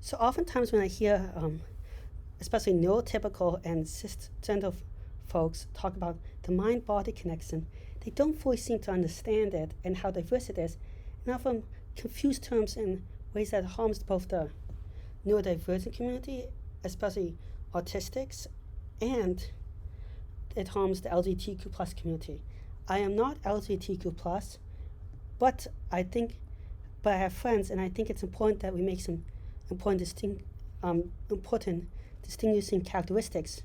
So oftentimes when I hear, especially neurotypical and cisgender folks talk about the mind-body connection, they don't fully seem to understand it and how diverse it is, and often confuse terms in ways that harms both the neurodivergent community, especially autistics, and it harms the LGBTQ plus community. I am not LGBTQ plus, but I have friends, and I think it's important that we make some important distinguishing characteristics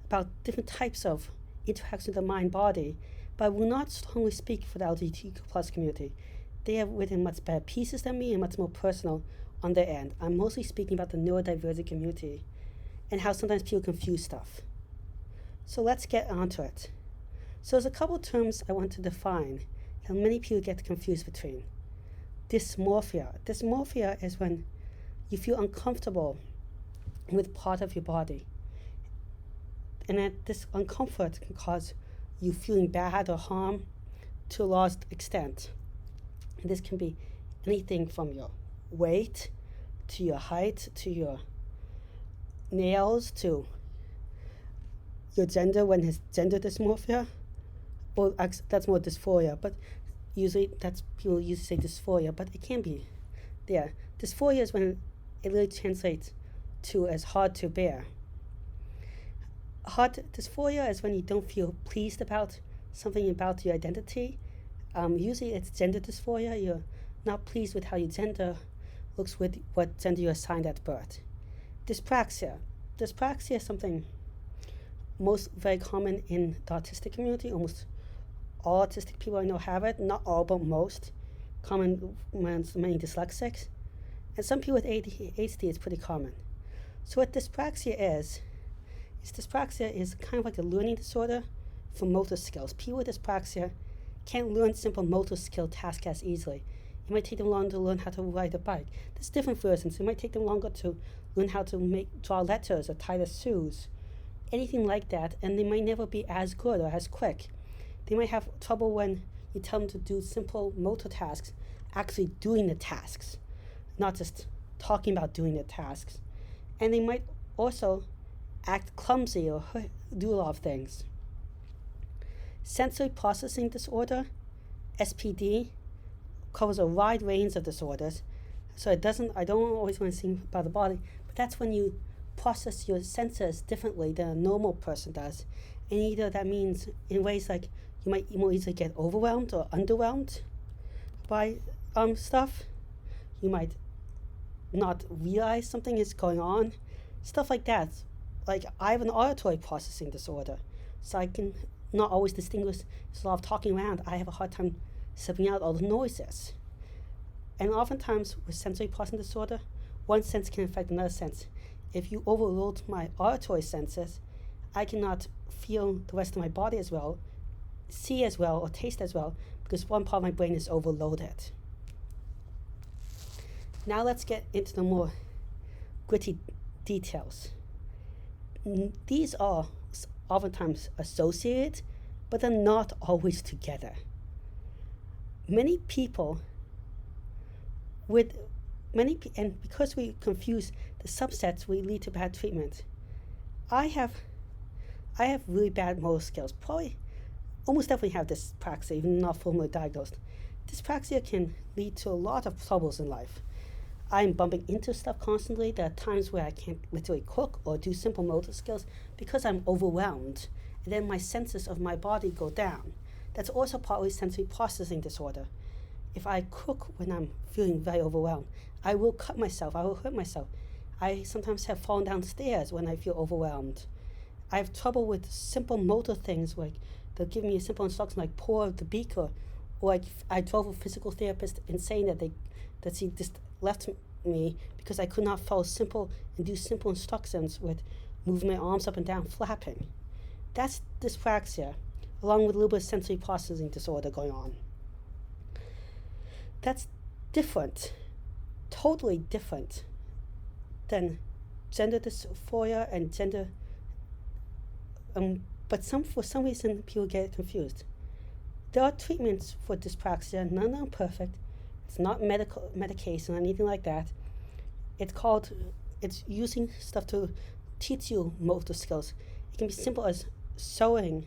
about different types of interaction with the mind-body, but I will not strongly speak for the LGBTQ plus community. They have written much better pieces than me and much more personal on their end. I'm mostly speaking about the neurodivergent community and how sometimes people confuse stuff. So let's get onto it. So there's a couple of terms I want to define that many people get confused between. Dysmorphia. Dysmorphia is when you feel uncomfortable with part of your body. And that this uncomfort can cause you feeling bad or harm to a large extent. And this can be anything from your weight, to your height, to your nails, to your gender when it's gender dysmorphia. Well, that's more dysphoria, but usually people usually say dysphoria, but it can be there. Dysphoria is when it really translates to as hard to bear. Dysphoria is when you don't feel pleased about something about your identity. Usually it's gender dysphoria. You're not pleased with how your gender looks with what gender you're assigned at birth. Dyspraxia. Dyspraxia is something very common in the autistic community. Almost all autistic people I know have it. Not all, but most. Common amongst many dyslexics. And some people with ADHD is pretty common. So what dyspraxia is dyspraxia is kind of like a learning disorder for motor skills. People with dyspraxia can't learn simple motor skill tasks as easily. It might take them longer to learn how to ride a bike. There's different versions. It might take them longer to learn how to draw letters or tie their shoes, anything like that, and they might never be as good or as quick. They might have trouble when you tell them to do simple motor tasks, actually doing the tasks, not just talking about doing the tasks. And they might also act clumsy or do a lot of things. Sensory processing disorder, SPD, covers a wide range of disorders. So I don't always want to sing about the body, but that's when you process your senses differently than a normal person does. And either that means in ways like you might more easily get overwhelmed or underwhelmed by stuff. You might not realize something is going on, stuff like that. Like I have an auditory processing disorder, so I can not always distinguish. There's a lot of talking around. I have a hard time separating out all the noises. And oftentimes with sensory processing disorder, one sense can affect another sense. If you overload my auditory senses, I cannot feel the rest of my body as well, see as well, or taste as well, because one part of my brain is overloaded. Now let's get into the more gritty details. These are oftentimes associated, but they're not always together. Many people and because we confuse the subsets, we lead to bad treatment. I have really bad motor skills. Probably, almost definitely have dyspraxia, even not formally diagnosed. Dyspraxia can lead to a lot of troubles in life. I'm bumping into stuff constantly. There are times where I can't literally cook or do simple motor skills because I'm overwhelmed, and then my senses of my body go down. That's also partly sensory processing disorder. If I cook when I'm feeling very overwhelmed, I will cut myself, I will hurt myself. I sometimes have fallen downstairs when I feel overwhelmed. I have trouble with simple motor things, like they'll give me a simple instruction like pour the beaker, or like I drove a physical therapist insane that she just left me because I could not follow simple and do simple instructions with moving my arms up and down, flapping. That's dyspraxia, along with a little bit of sensory processing disorder going on. That's different, totally different than gender dysphoria and gender, but for some reason people get confused. There are treatments for dyspraxia, none are perfect. It's not medication or anything like that. It's using stuff to teach you motor skills. It can be simple as sewing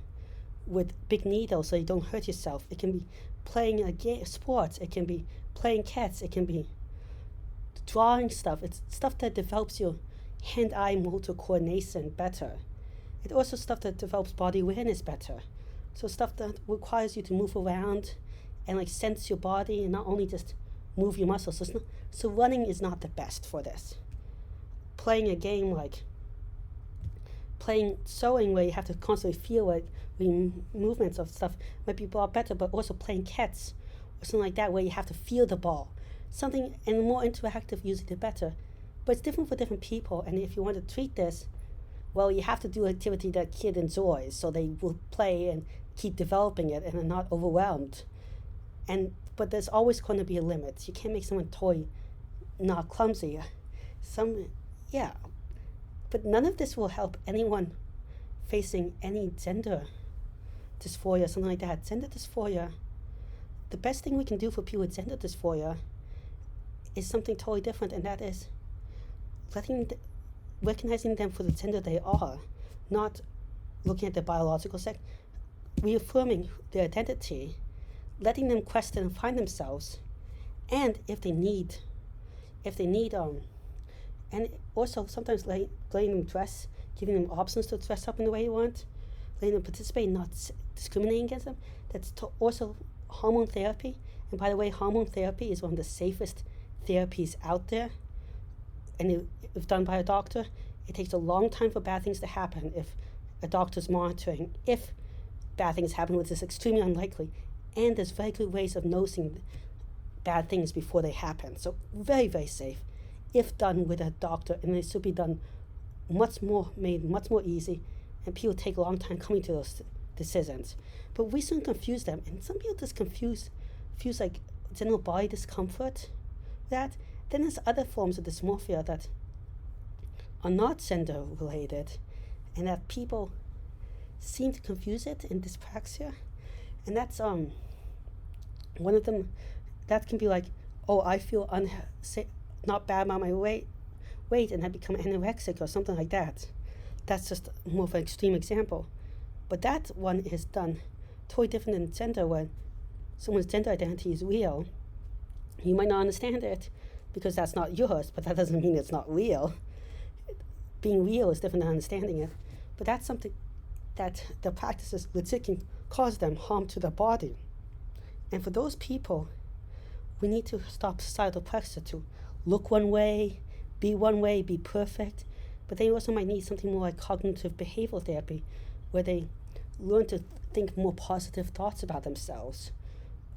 with big needles so you don't hurt yourself. It can be playing sports. It can be playing cats. It can be drawing stuff. It's stuff that develops your hand-eye motor coordination better. It's also stuff that develops body awareness better. So stuff that requires you to move around and like sense your body and not only just move your muscles. So running is not the best for this. Playing a game like playing sewing where you have to constantly feel like the movements of stuff might be a lot better, but also playing cats or something like that where you have to feel the ball. Something and more interactive usually the better. But it's different for different people, and if you want to treat this, well, you have to do activity that kid enjoys so they will play and keep developing it and are not overwhelmed. But there's always going to be a limit. You can't make someone toy not clumsy. But none of this will help anyone facing any gender dysphoria, something like that. Gender dysphoria, the best thing we can do for people with gender dysphoria is something totally different, and that is recognizing them for the gender they are, not looking at their biological sex, reaffirming their identity, letting them question and find themselves, and if they need, and also sometimes letting them dress, giving them options to dress up in the way you want, letting them participate, not discriminating against them. That's also hormone therapy. And by the way, hormone therapy is one of the safest therapies out there. And if done by a doctor, it takes a long time for bad things to happen if a doctor's monitoring. If bad things happen, which is extremely unlikely, and there's very good ways of noticing bad things before they happen. So very, very safe if done with a doctor, and it should be done made much more easy, and people take a long time coming to those decisions. But we soon confuse them, and some people just feels like general body discomfort with that. Then there's other forms of dysmorphia that are not gender related, and that people seem to confuse it in dyspraxia. And that's one of them. That can be like, oh, I feel not bad about my weight, and I become anorexic or something like that. That's just more of an extreme example. But that one is done totally different than gender. When someone's gender identity is real, you might not understand it because that's not yours, but that doesn't mean it's not real. Being real is different than understanding it. But that's something that the practices legit can cause them harm to their body. And for those people, we need to stop societal pressure to look one way, be perfect. But they also might need something more like cognitive behavioral therapy, where they learn to think more positive thoughts about themselves,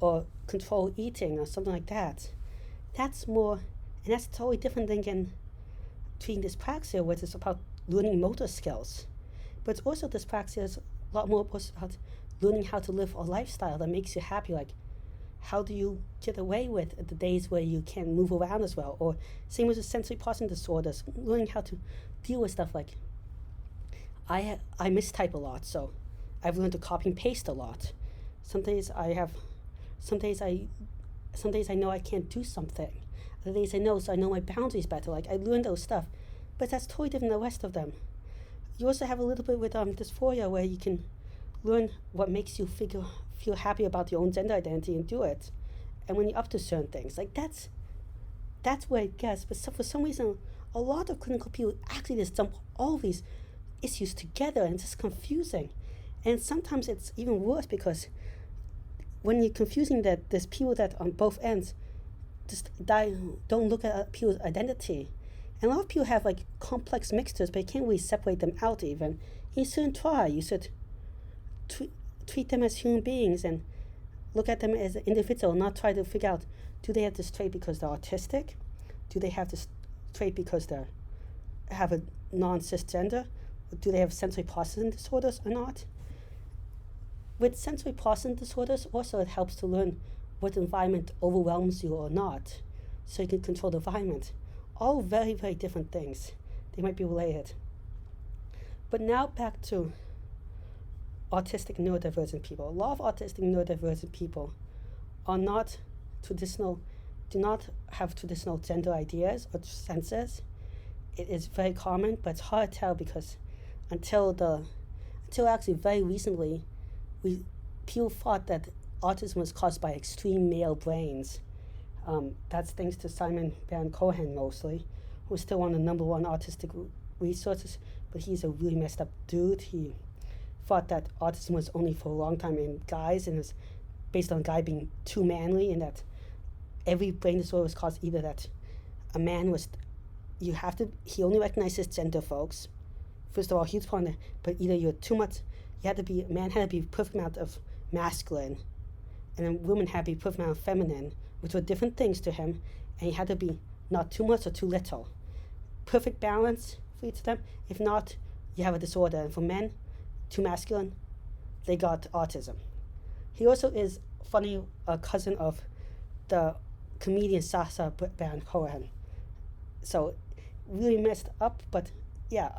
or control eating, or something like that. That's totally different than treating dyspraxia, which is about learning motor skills. But also dyspraxia is a lot more about learning how to live a lifestyle that makes you happy. Like, how do you get away with the days where you can't move around as well? Or same with the sensory processing disorders, learning how to deal with stuff like, I mistype a lot, so I've learned to copy and paste a lot. Some days I know I can't do something. Other days I know, so I know my boundaries better. Like, I learned those stuff, but that's totally different than the rest of them. You also have a little bit with dysphoria, where you can learn what makes you feel happy about your own gender identity and do it. And when you're up to certain things, like that's where it gets. But for some reason, a lot of clinical people actually just dump all these issues together, and it's just confusing. And sometimes it's even worse, because when you're confusing that, there's people that on both ends just don't look at people's identity. And a lot of people have like complex mixtures, but you can't really separate them out even. You shouldn't try. You should treat them as human beings and look at them as an individual, not try to figure out, do they have this trait because they're autistic? Do they have this trait because they have a non-cisgender? Do they have sensory processing disorders or not? With sensory processing disorders, also it helps to learn what environment overwhelms you or not, so you can control the environment. All very, very different things. They might be related. But now back to autistic neurodivergent people. A lot of autistic neurodivergent people are not traditional do not have traditional gender ideas or senses. It is very common, but it's hard to tell because until actually very recently, people thought that autism was caused by extreme male brains. That's thanks to Simon Baron-Cohen mostly, who's still one of the number one autistic resources, but he's a really messed up dude. He thought that autism was only for a long time in guys, and it was based on a guy being too manly, and that every brain disorder was caused either that a man was, he only recognizes gender, folks. First of all, he was part of it, but either you're too much, a man had to be a perfect amount of masculine, and then women had to be a perfect amount of feminine, which were different things to him, and he had to be not too much or too little. Perfect balance for each of them. If not, you have a disorder. And for men, too masculine, they got autism. He also is a cousin of the comedian Sacha Baron Cohen. So really messed up, but yeah,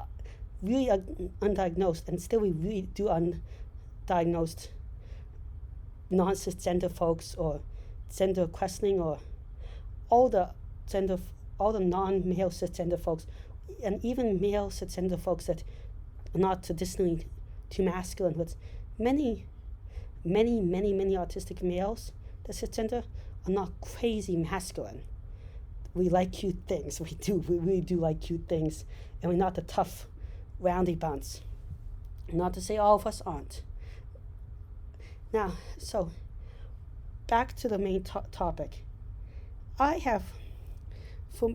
really undiagnosed, and still we really do undiagnosed non-cisgender folks or gender questioning or all the non-male cisgender folks, and even male cisgender folks that are not traditionally too masculine, but many autistic males that cisgender are not crazy masculine. We like cute things. We really do like cute things, and we're not the tough, roundy bunts. Not to say all of us aren't. Now, so back to the main topic.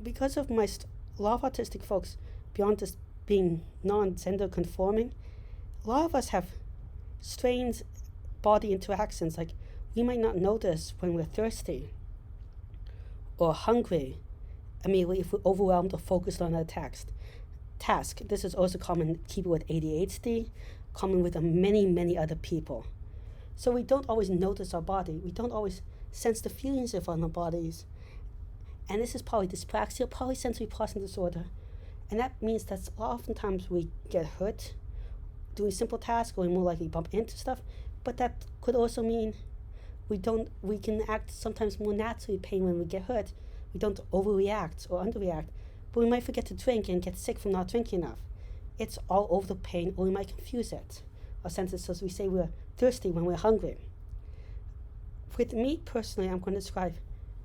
Because of a lot of autistic folks, beyond just being non-gender conforming, a lot of us have strange body interactions. Like, we might not notice when we're thirsty or hungry immediately if we're overwhelmed or focused on a task. This is also common people with ADHD, common with many other people. So we don't always notice our body. We don't always sense the feelings of our bodies. And this is probably dyspraxia, polysensory processing disorder. And that means that oftentimes we get hurt doing simple tasks, or we more likely bump into stuff. But that could also mean we can act sometimes more naturally pain when we get hurt. We don't overreact or underreact. But we might forget to drink and get sick from not drinking enough. It's all over the pain, or we might confuse it. Our senses, so we say we're thirsty when we're hungry. With me personally, I'm going to describe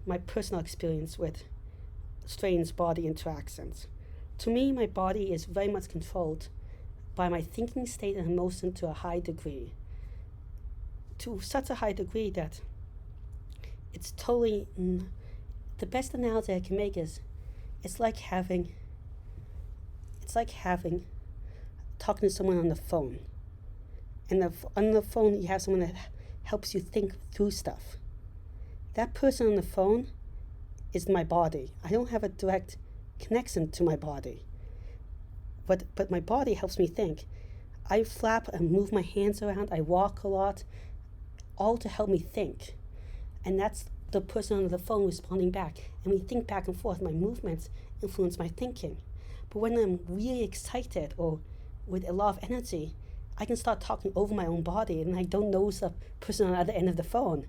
my personal experience with strange body interactions. To me, my body is very much controlled by my thinking state and emotion to a high degree. To such a high degree that it's totally, the best analogy I can make is, it's like having talking to someone on the phone. And on the phone, you have someone that helps you think through stuff. That person on the phone is my body. I don't have a direct connection to my body. But my body helps me think. I flap and move my hands around. I walk a lot, all to help me think. And that's the person on the phone responding back. And we think back and forth. My movements influence my thinking. But when I'm really excited or with a lot of energy, I can start talking over my own body, and I don't notice the person on the other end of the phone.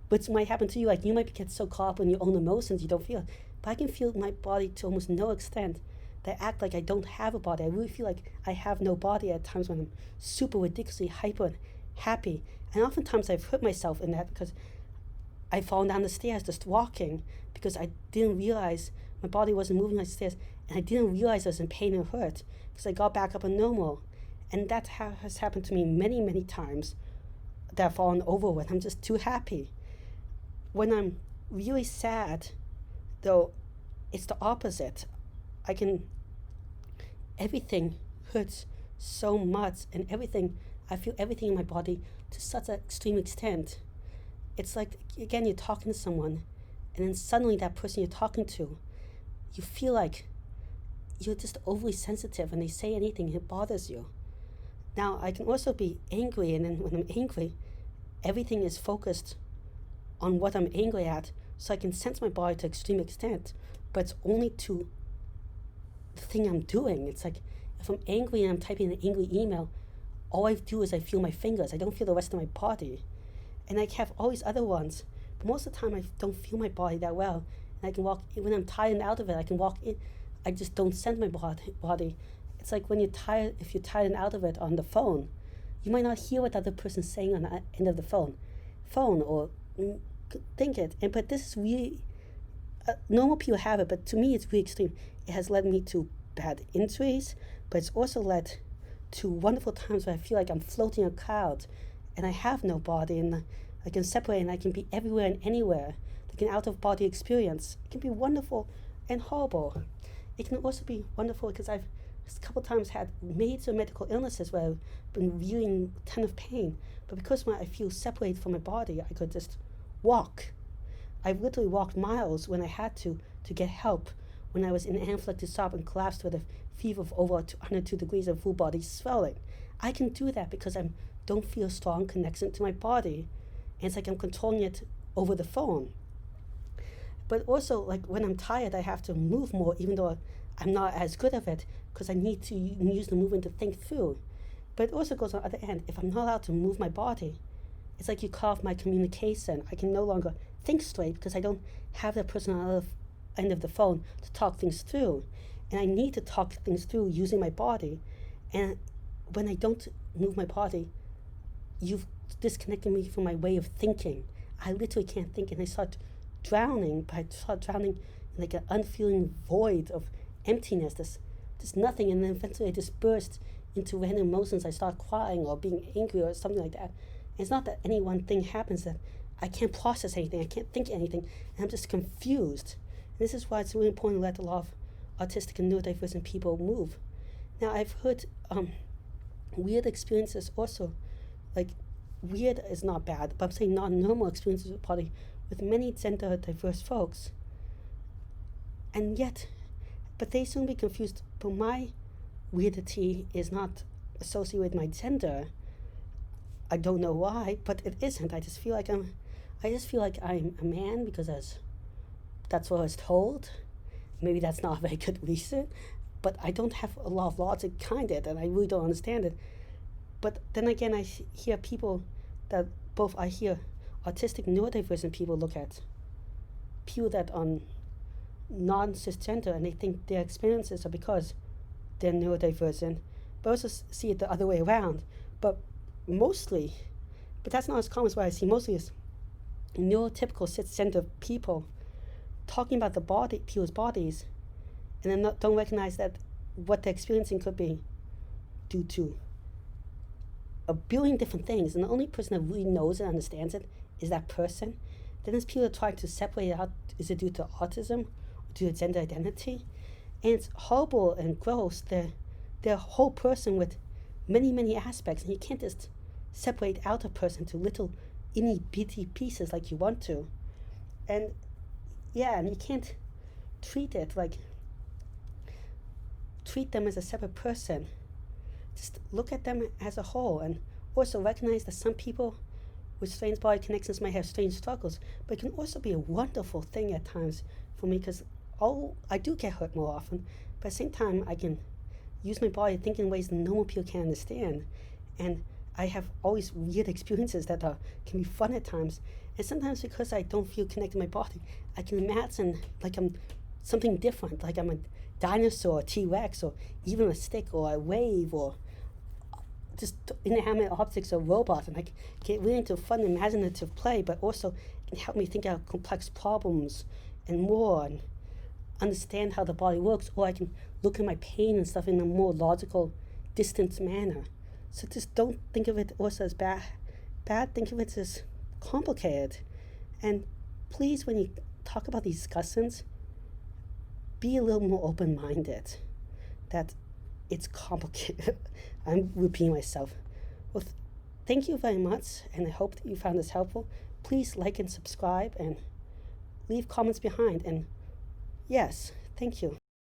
Which might happen to you. Like, you might get so caught up in your own emotions you don't feel it. But I can feel my body to almost no extent. That I act like I don't have a body. I really feel like I have no body at times when I'm super ridiculously hyper and happy. And oftentimes I've hurt myself in that because I've fallen down the stairs just walking because I didn't realize my body wasn't moving like stairs, and I didn't realize I was in pain and hurt because I got back up on normal. And that has happened to me many times, that I've fallen over when I'm just too happy. When I'm really sad, though, it's the opposite. Everything hurts so much, and I feel everything in my body to such an extreme extent. It's like, again, you're talking to someone, and then suddenly that person you're talking to, you feel like you're just overly sensitive, and they say anything, it bothers you. Now, I can also be angry, and then when I'm angry, everything is focused on what I'm angry at, so I can sense my body to extreme extent, but it's only to the thing I'm doing. It's like, if I'm angry and I'm typing an angry email, all I do is I feel my fingers. I don't feel the rest of my body. And I have all these other ones, but most of the time I don't feel my body that well, and I can walk, when I'm tired and out of it, I can walk in. I just don't send my body. It's like when you're tired, if you're tired and out of it on the phone, you might not hear what the other person's saying on the end of the phone or think it. But this is really, normal people have it, but to me it's really extreme. It has led me to bad injuries, but it's also led to wonderful times where I feel like I'm floating a cloud and I have no body, and I can separate and I can be everywhere and anywhere. Like an out-of-body experience. It can be wonderful and horrible. It can also be wonderful because I've a couple times had major medical illnesses where I've been really in a ton of pain, but because when I feel separated from my body, I could just walk. I've literally walked miles when I had to get help when I was in anaphylactic shock and collapsed with a fever of over 102 degrees and full body swelling. I can do that because I don't feel a strong connection to my body, and it's like I'm controlling it over the phone. But also, like when I'm tired, I have to move more, even though I'm not as good at it, because I need to use the movement to think through. But it also goes on the other end. If I'm not allowed to move my body, it's like you cut off my communication. I can no longer think straight because I don't have that person on the other end of the phone to talk things through. And I need to talk things through using my body. And when I don't move my body, you've disconnected me from my way of thinking. I literally can't think, and I start drowning, but I start drowning in like an unfeeling void of emptiness, there's nothing, and then eventually I just burst into random emotions. I start crying or being angry or something like that. And it's not that any one thing happens, that I can't process anything, I can't think anything, and I'm just confused. And this is why it's really important to let a lot of autistic and neurodivergent people move. Now, I've heard weird experiences also, like weird is not bad, but I'm saying non-normal experiences with many gender diverse folks. And yet, but they soon be confused, but my weirdity is not associated with my gender. I don't know why, but it isn't. I just feel like I'm a man because that's what I was told. Maybe that's not a very good reason, but I don't have a lot of logic behind it, and I really don't understand it. But then again, I hear people that I hear autistic neurodivergent people look at people that are non-cisgender, and they think their experiences are because they're neurodivergent, but also see it the other way around. But that's not as common as what I see mostly is neurotypical cisgender people talking about people's bodies, and then don't recognize that what they're experiencing could be due to a billion different things, and the only person that really knows and understands it is that person. Then there's people that try to separate it out. Is it due to autism or due to gender identity? And it's horrible and gross. They're a whole person with many, many aspects, and you can't just separate out a person to little itty bitty pieces like you want to. And and you can't treat them as a separate person. Just look at them as a whole, and also recognize that some people with strange body connections might have strange struggles, but it can also be a wonderful thing at times for me, because I do get hurt more often, but at the same time I can use my body to think in ways that normal people can't understand, and I have always weird experiences that can be fun at times. And sometimes because I don't feel connected to my body, I can imagine like I'm something different, like I'm a dinosaur, a T-Rex, or even a stick or a wave, or just inanimate objects or robots, and I get really into fun imaginative play, but also can help me think out complex problems and more, and understand how the body works, or I can look at my pain and stuff in a more logical, distant manner. So just don't think of it also as bad, think of it as complicated. And please, when you talk about these discussions, be a little more open-minded, that it's complicated. I'm repeating myself. Well, thank you very much, and I hope that you found this helpful. Please like and subscribe and leave comments behind. And yes, thank you.